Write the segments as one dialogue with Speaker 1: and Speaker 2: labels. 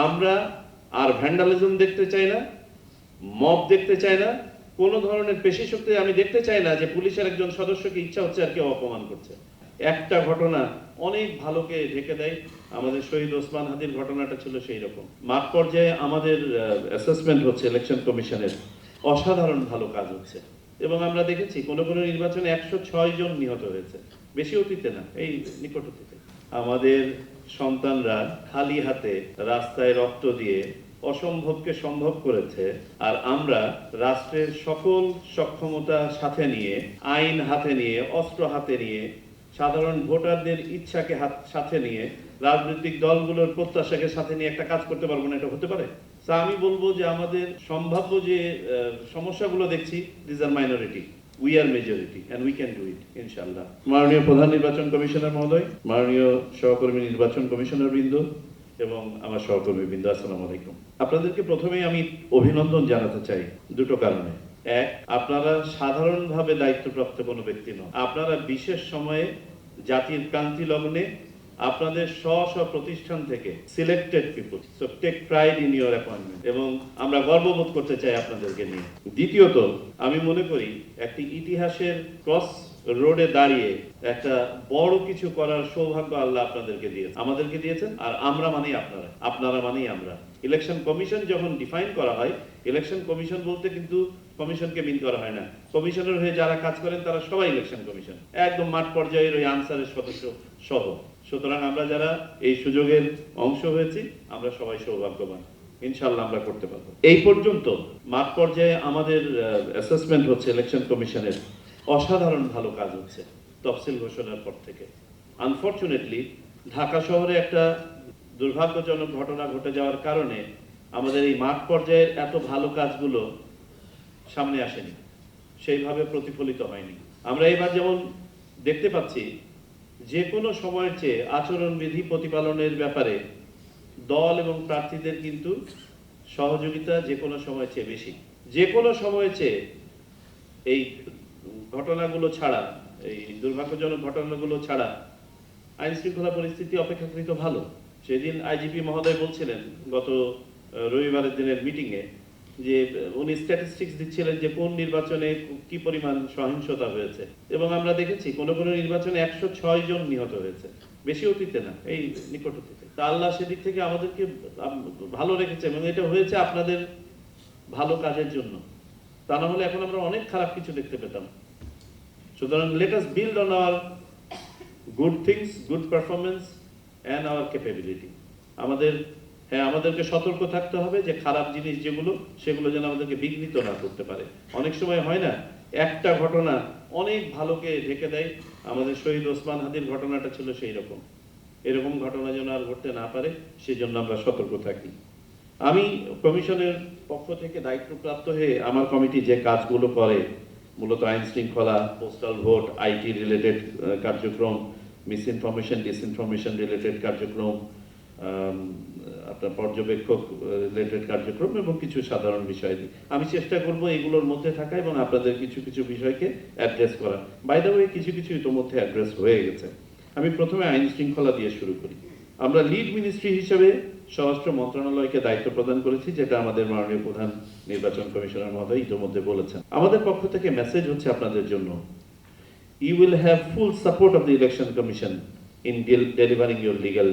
Speaker 1: আমরা আর ভ্যান্ডালিজম দেখতে চাই না, মব দেখতে চাই না, কোনো ধরনের পেশি শক্তি আমি দেখতে চাই না যে পুলিশের একজন সদস্যকে ইচ্ছা হচ্ছে আর কেউ অপমান করছে। একটা ঘটনা অনেক ভালোকে ঢেকে দেয়। আমাদের শহীদ ওসমান হাদির ঘটনাটা ছিল সেই রকম। মাঠ পর্যায়ে আমাদের অ্যাসেসমেন্ট হচ্ছে ইলেকশন কমিশনের, অসাধারণ ভালো কাজ হচ্ছে এবং আমরা দেখেছি কোনো কোনো নির্বাচনে 106 জন নিহত হয়েছে, বেশি অতীতে না, এই নিকট অতীতে। আমাদের সন্তানরা খালি হাতে রাস্তায় রক্ত দিয়ে অসম্ভবকে সম্ভব করেছে, আর আমরা রাষ্ট্রের সকল সক্ষমতা সাথে নিয়ে, আইন হাতে নিয়ে, অস্ত্র হাতে নিয়ে, সাধারণ ভোটারদের ইচ্ছাকে সাথে নিয়ে, রাজনৈতিক দলগুলোর প্রত্যাশাকে সাথে নিয়ে একটা কাজ করতে পারবো না, এটা হতে পারে? আমি বলবো যে আমাদের সম্ভাব্য যে সমস্যাগুলো দেখছি, this are minority, we are majority and we can do it ইনশাআল্লাহ। মাননীয় প্রধান নির্বাচন কমিশনার মহোদয়, মাননীয় সহকর্মী নির্বাচন কমিশনার বৃন্দ এবং আমার সহকর্মী বৃন্দ, আসসালামু আলাইকুম। আপনাদেরকে প্রথমেই আমি অভিনন্দন জানাতে চাই দুটো কারণে। এক, আপনারা সাধারণভাবে দায়িত্বপ্রাপ্ত কোনো ব্যক্তি নন। আপনারা বিশেষ সময়ে জাতির ক্রান্তি লগ্নে আপনাদের স্ব প্রতিষ্ঠান থেকে selected people, so take pride in your appointment, এবং আমরা গর্ববোধ করতে চাই আপনাদেরকে নিয়ে। দ্বিতীয়ত, আমি মনে করি একটি ইতিহাসের ক্রস রোডে দাঁড়িয়ে একটা বড় কিছু করার সৌভাগ্য আল্লাহ আপনাদেরকে দিয়েছেন, আমাদেরকে দিয়েছেন, আর আমরা মানেই আপনারা, আপনারা মানেই আমরা। ইলেকশন কমিশন যখন ডিফাইন করা হয়, ইলেকশন কমিশন বলতে কিন্তু কমিশনকে মিন করা হয় না। কমিশনের হয়ে যারা কাজ করেন তারা সবাই ইলেকশন কমিশন, একদম মাঠ পর্যায়ের ওই আনসারের সদস্য সহ। সুতরাং আমরা যারা এই সুযোগের অংশ হয়েছি, আমরা সবাই সৌভাগ্যবান, ইনশাআল্লাহ আমরা করতে পারবো। এই পর্যন্ত মাঠ পর্যায়ে আমাদের অ্যাসেসমেন্ট হচ্ছে ইলেকশন কমিশনের, অসাধারণ ভালো কাজ হচ্ছে তফসিল ঘোষণার পর থেকে। আনফরচুনেটলি ঢাকা শহরে একটা দুর্ভাগ্যজনক ঘটনা ঘটে যাওয়ার কারণে আমাদের এই মাঠ পর্যায়ের এত ভালো কাজগুলো সামনে আসেনি, সেইভাবে প্রতিফলিত হয়নি। আমরা এবার যেমন দেখতে পাচ্ছি, যে কোনো সময়ের চেয়ে আচরণবিধি প্রতিপালনের ব্যাপারে দল এবং প্রার্থীদের কিন্তু সহযোগিতা যে কোনো সময়ের চেয়ে বেশি। যে কোনো সময়ের চেয়ে এই ঘটনাগুলো ছাড়া, এই দুর্ভাগ্যজনক ঘটনাগুলো ছাড়া আইন শৃঙ্খলা পরিস্থিতি অপেক্ষাকৃত ভালো। সেদিন আইজিপি মহোদয় বলছিলেন গত রবিবারের দিনের মিটিংয়ে যে উনি স্ট্যাটিস্টিক্স দিচ্ছিলেন যে কোন নির্বাচনে কি পরিমাণ সহিংসতা হয়েছে, এবং আমরা দেখেছি কোনো কোনো নির্বাচনে 106 জন নিহত হয়েছে, বেশি অতীতে না, এই নিকট অতীতে। তা আল্লাহ সেদিক থেকে আমাদেরকে ভালো রেখেছে, এবং এটা হয়েছে আপনাদের ভালো কাজের জন্য, তা না হলে এখন আমরা অনেক খারাপ কিছু দেখতে পেতাম। সুতরাং let us build on our good things, good performance and our capability. আমাদেরকে সতর্ক থাকতে হবে যে খারাপ জিনিস যেগুলো, সেগুলো যেন আমাদেরকে বিঘ্নিত না করতে পারে। অনেক সময় হয় না, একটা ঘটনা অনেক ভালোকে ঢেকে দেয়। আমাদের শহীদ ওসমান হাদির ঘটনাটা ছিল সেই রকম। এরকম ঘটনা যেন আর ঘটতে না পারে, সেজন্য আমরা সতর্ক থাকি। আমি কমিশনের পক্ষ থেকে দায়িত্বপ্রাপ্ত হয়ে আমার কমিটি যে কাজগুলো করে, মূলত আইন শৃঙ্খলা, পোস্টাল ভোট, আইটি রিলেটেড কার্যক্রম, মিসইনফরমেশন ডিসইনফরমেশন রিলেটেড কার্যক্রম, আপনার পর্যবেক্ষক রিলেটেড কার্যক্রম এবং কিছু সাধারণ বিষয়, আমি চেষ্টা করব এগুলোর মধ্যে থাকা এবং আপনাদের কিছু কিছু বিষয়কে অ্যাড্রেস করা। বাই দ্য ওয়ে, কিছু কিছু ইতোমধ্যে অ্যাড্রেস হয়ে গেছে। আমি প্রথমে আইন শৃঙ্খলা দিয়ে শুরু করি। আমরা লিড মিনিস্ট্রি হিসেবে স্বরাষ্ট্র মন্ত্রণালয়কে দায়িত্ব প্রদান করেছি, যেটা আমাদের মাননীয় প্রধান নির্বাচন কমিশনার মহোদয় ইতিমধ্যে বলেছেন। আমাদের পক্ষ থেকে মেসেজ হচ্ছে আপনাদের জন্য, you will have full support of the election commission in delivering your legal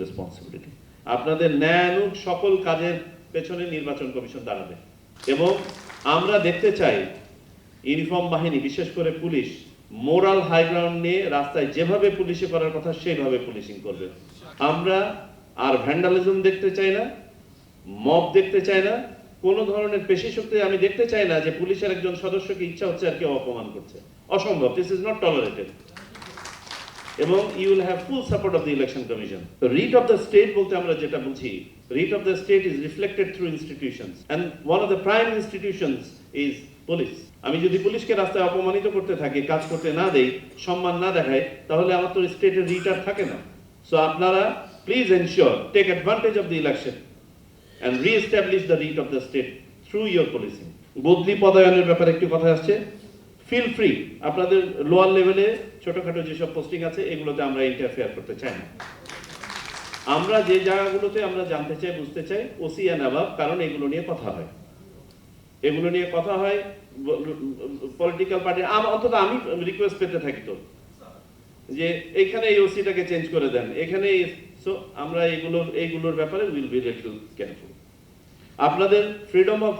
Speaker 1: responsibility. আপনাদের ন্যায়ানুগ সকল কাজের পেছনে নির্বাচন কমিশন দাঁড়াবে, এবং আমরা দেখতে চাই ইউনিফর্ম বাহিনী, বিশেষ করে পুলিশ, মোরাল হাই গ্রাউন্ড নিয়ে রাস্তায় যেভাবে পুলিশে করার কথা সেইভাবে পুলিশিং করবে। আমরা আর ভ্যান্ডালিজম দেখতে চাই না, মব দেখতে চাই না, কোনো ধরনের পেশি শক্তি আমি দেখতে চাই না যে পুলিশের একজন সদস্যকে ইচ্ছা হচ্ছে আর কেউ অপমান করছে, অসম্ভব। This is not tolerated. এবং you will have full support of the election commission. Writ of the state বলতে আমরা যেটা বুঝি, writ of the state is reflected through institutions, and one of the prime institutions is police. আমি যদি পুলিশকে রাস্তায় অপমানিত করতে থাকি, কাজ করতে না দেই, সম্মান না দেখাই, তাহলে আমার তো স্টেটের রিট আর থাকে না। সো আপনারা please ensure, take advantage of the election and re-establish the reach of the state through your policing. বদলি পদায়নের ব্যাপারে একটু কথা আসছে। ফিল ফ্রি, আপনাদের লোয়ার লেভেলে ছোটখাটো যেসব পোস্টিং আছে, এগুলোতে আমরা ইন্টারফেয়ার করতে চাই না। আমরা যে জায়গাগুলোতে আমরা জানতে চাই, বুঝতে চাই, ওসি অ্যান্ড অ্যাবাভ, কারণ এগুলো নিয়ে কথা হয়, এগুলো নিয়ে কথা হয় পলিটিক্যাল পার্টি। অন্তত আমি রিকোয়েস্ট পেতে থাকি তো, যে এইখানে এই ওসিটাকে চেঞ্জ করে দেন, এখানে। সো আমরা এইগুলোর ব্যাপারে উইল বি লিটল কেয়ারফুল। আপনাদের ফ্রিডম অফ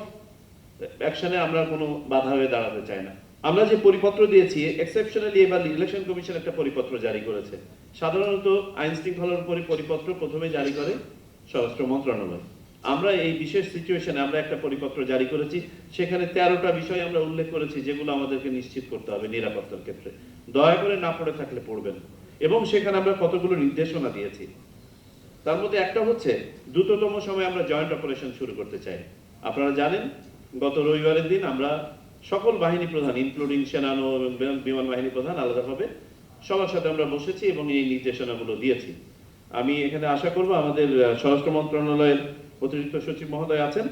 Speaker 1: অ্যাকশনে আমরা কোনো বাধা হয়ে দাঁড়াতে চাই না। আমরা যে পরিপত্র দিয়েছি, এক্সেপশনালি এবার ইলেকশন কমিশন একটা পরিপত্র জারি করেছে। সাধারণত আইন শৃঙ্খলার উপরে পরিপত্র প্রথমে জারি করে স্বরাষ্ট্র মন্ত্রণালয়। আমরা এই বিশেষ সিচুয়েশনে আমরা একটা পরিপত্র জারি করেছি, সেখানে 13টা বিষয় আমরা উল্লেখ করেছি যেগুলো আমাদেরকে নিশ্চিত করতে হবে নিরাপত্তার ক্ষেত্রে। দয়া করে না পড়ে থাকলে পড়বেন। এবং সেখানে আমরা কতগুলো নির্দেশনা দিয়েছি। তার মধ্যে একটা হচ্ছে, দ্রুততম সময়ে আমরা জয়েন্ট অপারেশন শুরু করতে চাই। আপনারা জানেন, গত রবিবারের দিন আমরা সকল বাহিনী প্রধান, ইনক্লুডিং সেনানো এবং বিমান বাহিনী প্রধান, আলাদাভাবে সবার সাথে আমরা বসেছি এবং এই নির্দেশনাগুলো দিয়েছি। আমি এখানে আশা করব আমাদের স্বরাষ্ট্র মন্ত্রণালয়ের অতিরিক্ত সচিব মহোদয় আছেন,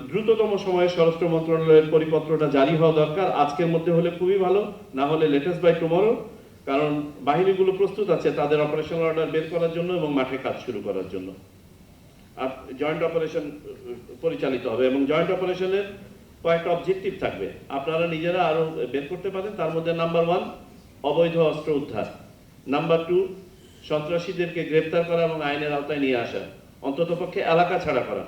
Speaker 1: দ্রুততম সময়ে স্বরাষ্ট্র মন্ত্রণালয়ের পরিপত্রটা জারি হওয়া দরকার। আজকের মধ্যে হলে খুবই ভালো, না হলে লেটেস্ট বাই টুমরো। কারণ বাহিনীগুলো প্রস্তুত আছে তাদের অপারেশনাল অর্ডার বের করার জন্য এবং মাঠে কাজ শুরু করার জন্য। আর জয়েন্ট অপারেশন পরিচালিত হবে এবং জয়েন্ট অপারেশনের কয়েকটা অবজেক্টিভ থাকবে, আপনারা নিজেরা আরো বের করতে পারেন। তার মধ্যে নাম্বার 1, অবৈধ অস্ত্র উদ্ধার। নাম্বার 2, সন্ত্রাসীদেরকে গ্রেপ্তার করা এবং আইনের আওতায় নিয়ে আসা, অন্ততপক্ষে এলাকা ছাড়া করা।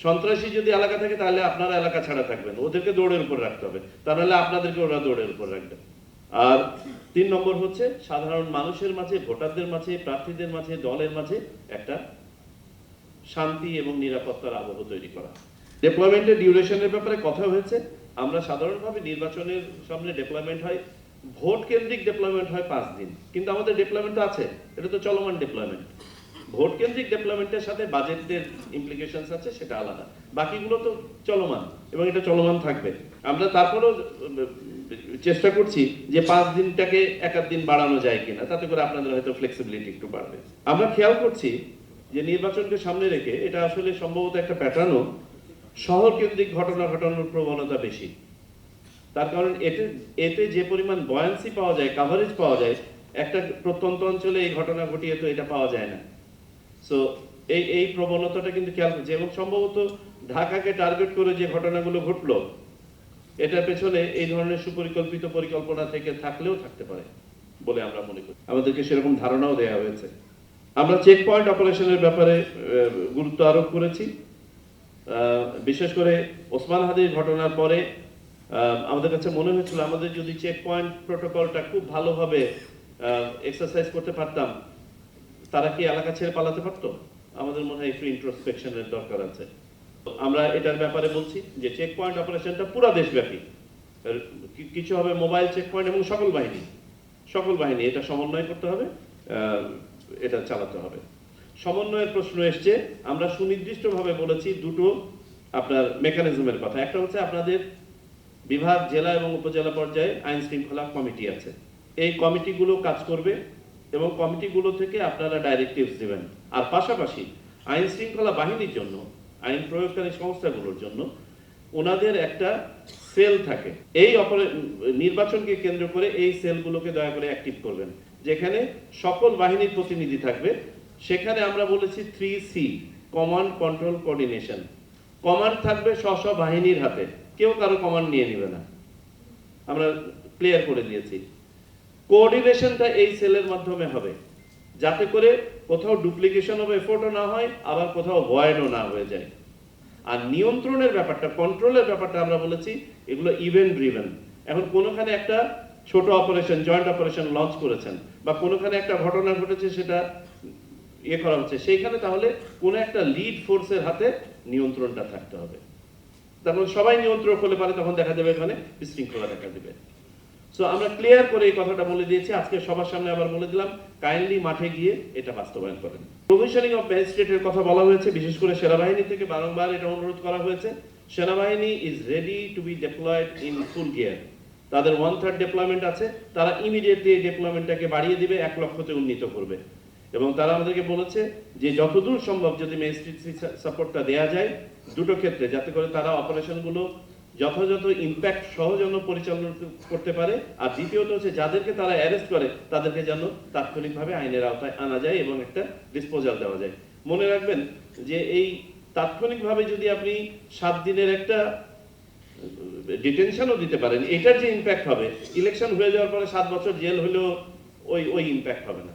Speaker 1: সন্ত্রাসী যদি এলাকা থাকে তাহলে আপনারা এলাকা ছাড়া থাকবেন, ওদেরকে দৌড়ের উপর রাখতে হবে, তা নাহলে আপনাদেরকে ওরা দৌড়ের উপর রাখবে। আর 3 নম্বর হচ্ছে, সাধারণ মানুষের মাঝে, ভোটারদের মাঝে, প্রার্থীদের মাঝে, দলের মাঝে একটা শান্তি এবং নিরাপত্তার আবহ তৈরি করা। ডেপ্লয়মেন্টের ডিউরেশনের ব্যাপারে কথা হয়েছে। আমরা সাধারণভাবে নির্বাচনের সামনে ডেপ্লয়মেন্ট হয়, ভোট কেন্দ্রিক ডেপ্লয়মেন্ট হয় 5 দিন, কিন্তু আমাদের ডেপ্লয়মেন্ট আছে, এটা তো চলমান ডেপ্লয়মেন্ট। ভোট কেন্দ্রিক ডেপ্লয়মেন্টের সাথে বাজেটের ইমপ্লিকেশনস আছে, সেটা আলাদা। বাকিগুলো তো চলমান এবং এটা চলমান থাকবে। আমরা তারপরেও চেষ্টা করছি যে 5 দিনটাকে 1 দিন বাড়ানো যায় কিনা, তাতে করে আপনাদের হয়তো ফ্লেক্সিবিলিটি একটু বাড়বে। আমরা খেয়াল করছি যে নির্বাচনকে সামনে রেখে, এটা আসলে সম্ভবত একটা প্যাটার্নও, শহর কেন্দ্রিক ঘটনা ঘটানোর প্রবণতা বেশি। তার কারণ এতে যে পরিমাণ বয়ান্সি পাওয়া যায়, কাভারেজ পাওয়া যায়, একটা প্রত্যন্ত অঞ্চলে এই ঘটনা ঘটিয়ে তো এটা পাওয়া যায় না। সো এই প্রবণতাটা কিন্তু খেয়াল করছে এবং সম্ভবত ঢাকাকে টার্গেট করে যে ঘটনাগুলো ঘটলো, এটার পেছনে এই ধরনের সুপরিকল্পিত পরিকল্পনা থেকে থাকলেও থাকতে পারে বলে আমরা মনে করি। আমাদেরকে সেরকম ধারণাও দেওয়া হয়েছে। আমরা চেক পয়েন্ট অপারেশনের ব্যাপারে গুরুত্ব আরোপ করেছি। বিশেষ করে ওসমান হাদির ঘটনার পরে আমাদের কাছে মনে হয়েছিল, আমাদের যদি চেক পয়েন্ট প্রোটোকলটা খুব ভালোভাবে এক্সারসাইজ করতে পারতাম, তারা কি এলাকা ছেড়ে পালাতে পারতো? আমাদের মনে হয় একটু ইন্ট্রোস্পেকশনের দরকার আছে। আমরা এটার ব্যাপারে বলছি যে চেক পয়েন্ট অপারেশনটা পুরো দেশব্যাপী, কিছু হবে মোবাইল চেক পয়েন্ট এবং সকল বাহিনী এটা সমন্বয় করতে হবে, এটা চালাতে হবে। সমন্বয়ের প্রশ্ন এসছে, আমরা সুনির্দিষ্টভাবে বলেছি দুটো আপনার মেকানিজমের কথা। একটা হচ্ছে আপনাদের বিভাগ, জেলা এবং উপজেলা পর্যায়ে আইন শৃঙ্খলা কমিটি আছে, এই কমিটিগুলো কাজ করবে এবং কমিটিগুলো থেকে আপনারা ডাইরেক্টিভস দেবেন। আর পাশাপাশি আইন শৃঙ্খলা বাহিনীর জন্য, আইন প্রয়োগকারী সংস্থাগুলোর জন্য ওনাদের একটা সেল থাকে। এই নির্বাচনকে কেন্দ্র করে এই সেলগুলোকে দয়া করে অ্যাক্টিভ করবেন, যেখানে সকল বাহিনীর প্রতিনিধি থাকবে। সেখানে আমরা বলেছি 3C, command, control, coordination. Command থাকবে স্ব বাহিনীর হাতে, কেউ কারো কমান্ড নিয়ে নেবে না, আমরা ক্লিয়ার করে দিয়েছি। কোঅর্ডিনেশনটা এই সেলের মাধ্যমে হবে, যাতে করে কোথাও ডুপ্লিকেশন অফ এফোর্টও না হয়, আবার কোথাও ভয়েডও না হয়ে যায়। আর নিয়ন্ত্রণের ব্যাপারটা, কন্ট্রোলের ব্যাপারটা আমরা বলেছি এগুলো ইভেন্ট ড্রিভেন। এখন কোনোখানে একটা ছোট অপারেশন, জয়েন্ট অপারেশন লঞ্চ করেছেন, বা কোনোখানে একটা ঘটনা ঘটেছে সেটা করা হচ্ছে, সেইখানে তাহলে কোনো একটা লিড ফোর্সের হাতে নিয়ন্ত্রণটা থাকতে হবে। তখন সবাই নিয়ন্ত্রণ করলে পারে, তখন দেখা যাবে এখানে বিশৃঙ্খলা দেখা দেবে। সো আমরা ক্লিয়ার করে এই কথাটা বলে দিয়েছি, আজকে সবার সামনে আবার বলে দিলাম, কাইন্ডলি মাঠে গিয়ে এটা বাস্তবায়ন করেন। প্রভিশনিং অফ ম্যাজিস্ট্রেটের কথা বলা হয়েছে, বিশেষ করে সেনাবাহিনী থেকে বারংবার এটা অনুরোধ করা হয়েছে। সেনাবাহিনী is ready to be deployed in full gear. তাদের 1/3 ডেপ্লয়মেন্ট আছে, তারা ইমিডিয়েটলি এই ডেপ্লয়মেন্টটাকে বাড়িয়ে দিবে, 1 লক্ষতে উন্নীত করবে। এবং তারা আমাদেরকে বলেছে যে যতদূর সম্ভব যদি ম্যাজিস্ট্রেট সাপোর্টটা দেওয়া যায় দুটো ক্ষেত্রে, যাতে করে তারা অপারেশনগুলো যথাযথ ইম্প্যাক্ট সহ যেন পরিচালনা করতে পারে, আর দ্বিতীয়ত হচ্ছে যাদেরকে তারা অ্যারেস্ট করে তাদেরকে যেন তাৎক্ষণিকভাবে আইনের আওতায় আনা যায় এবং একটা ডিসপোজাল দেওয়া যায়। মনে রাখবেন যে এই তাৎক্ষণিকভাবে যদি আপনি 7 দিনের একটা ডিটেনশনও দিতে পারেন, এটার যে ইম্প্যাক্ট হবে, ইলেকশন হয়ে যাওয়ার পরে 7 বছর জেল হলেও ওই ইম্প্যাক্ট হবে না।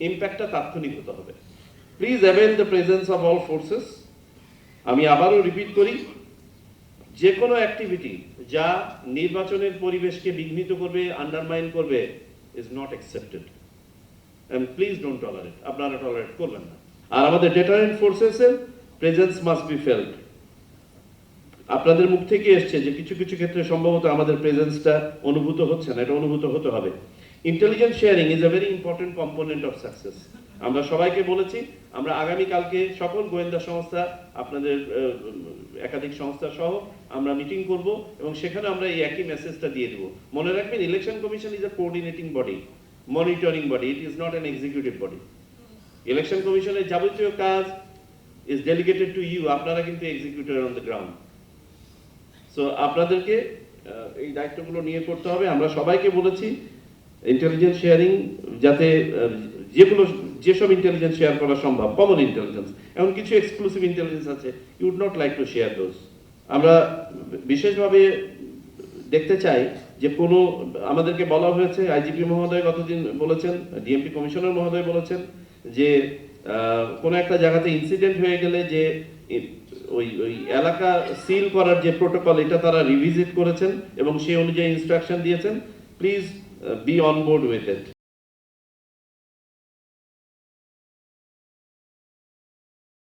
Speaker 1: ইম্প্যাক্টটা তাৎক্ষণিক হতে হবে। Please avail the presence of all forces. আমি আবারও রিপিট করি, যে কোনো অ্যাক্টিভিটি যা নির্বাচনের পরিবেশকে বিঘ্নিত করবে, আন্ডারমাইন করবে, is not accepted and please don't tolerate. আপনারা টলারেট করবেন না। আর আমাদের ডেটারেন্ট ফোর্সেসের প্রেজেন্স মাস্ট বি ফেল্ট। আপনাদের মুখ থেকে এসছে যে কিছু কিছু ক্ষেত্রে সম্ভবত আমাদের প্রেজেন্সটা অনুভূত হচ্ছে না, এটা অনুভূত হতে হবে। Intelligence sharing is a very important component of success. আমরা সবাইকে বলেছি, আমরা আগামীকালকে সকল গোয়েন্দা সংস্থা, আপনাদের একাধিক সংস্থা সহ আমরা মিটিং করব এবং সেখানে আমরা এই একই মেসেজটা দিয়ে দেব। মনে রাখবেন, election commission is a coordinating body, monitoring body, it is not an executive body. Election কমিশনের যাবতীয় কাজ ইজ ডেলিগেটেড টু ইউ, আপনারা কিন্তু executor on the ground. So আপনাদেরকে এই দায়িত্বগুলো নিয়ে করতে হবে। আমরা সবাইকে বলেছি ইন্টেলিজেন্স শেয়ারিং যাতে যেসব ইন্টেলিজেন্স শেয়ার করা সম্ভব, কমন ইন্টেলিজেন্স, এমন কিছু এক্সক্লুসিভ ইন্টেলিজেন্স আছে, you would not like to share those. আমরা বিশেষভাবে দেখতে চাই যে কোনো, আমাদেরকে বলা হয়েছে, আইজিপি মহোদয় গতদিন বলেছেন, ডিএমপি কমিশনার মহোদয় বলেছেন যে কোনো একটা জায়গাতে ইনসিডেন্ট হয়ে গেলে যে ওই এলাকা সিল করার যে প্রোটোকল, এটা তারা রিভিজিট করেছেন এবং সেই অনুযায়ী ইনস্ট্রাকশন দিয়েছেন। Please be on board with it.